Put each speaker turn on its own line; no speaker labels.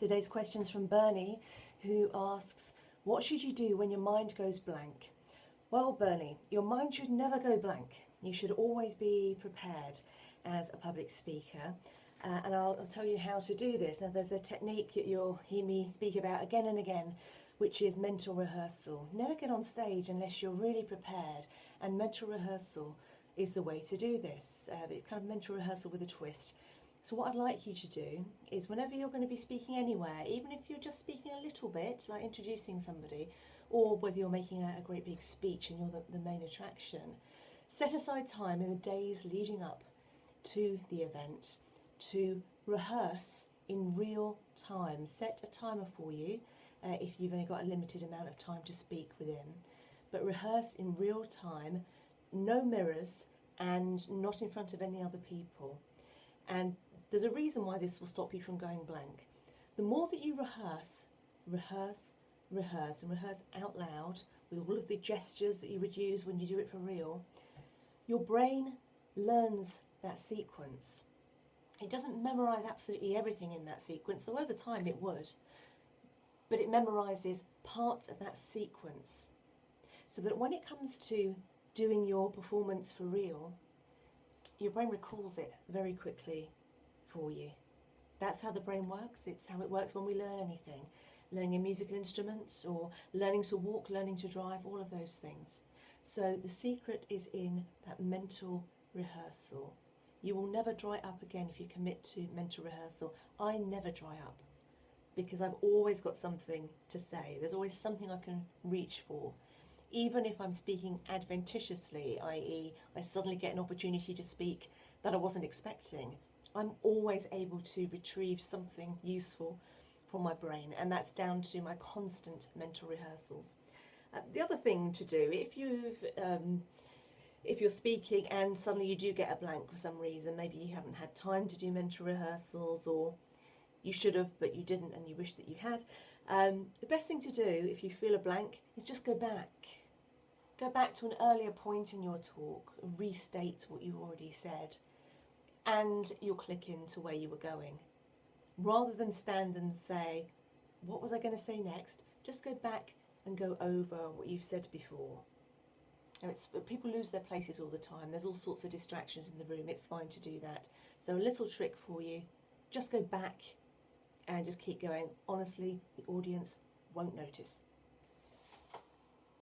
Today's question's from Bernie, who asks, what should you do when your mind goes blank? Well, Bernie, your mind should never go blank. You should always be prepared as a public speaker. And I'll tell you how to do this. Now, there's a technique that you'll hear me speak about again and again, which is mental rehearsal. Never get on stage unless you're really prepared, and mental rehearsal is the way to do this. It's kind of mental rehearsal with a twist. So what I'd like you to do is, whenever you're going to be speaking anywhere, even if you're just speaking a little bit, like introducing somebody, or whether you're making a great big speech and you're the main attraction, set aside time in the days leading up to the event to rehearse in real time. Set a timer for you if you've only got a limited amount of time to speak within, but rehearse in real time, no mirrors and not in front of any other people. And there's a reason why this will stop you from going blank. The more that you rehearse out loud with all of the gestures that you would use when you do it for real, your brain learns that sequence. It doesn't memorise absolutely everything in that sequence, though over time it would, but it memorises parts of that sequence, so that when it comes to doing your performance for real, your brain recalls it very quickly for you. That's how the brain works. It's how it works when we learn anything. Learning a musical instrument, or learning to walk, learning to drive, all of those things. So the secret is in that mental rehearsal. You will never dry up again if you commit to mental rehearsal. I never dry up, because I've always got something to say. There's always something I can reach for. Even if I'm speaking adventitiously, i.e. I suddenly get an opportunity to speak that I wasn't expecting, I'm always able to retrieve something useful from my brain, and that's down to my constant mental rehearsals. The other thing to do, if you're speaking and suddenly you do get a blank for some reason, maybe you haven't had time to do mental rehearsals, or you should have but you didn't and you wish that you had, the best thing to do if you feel a blank is just go back. Go back to an earlier point in your talk, restate what you already said, and you'll click into where you were going. Rather than stand and say, what was I going to say next? Just go back and go over what you've said before. Now, people lose their places all the time. There's all sorts of distractions in the room. It's fine to do that. So a little trick for you, just go back and just keep going. Honestly, the audience won't notice.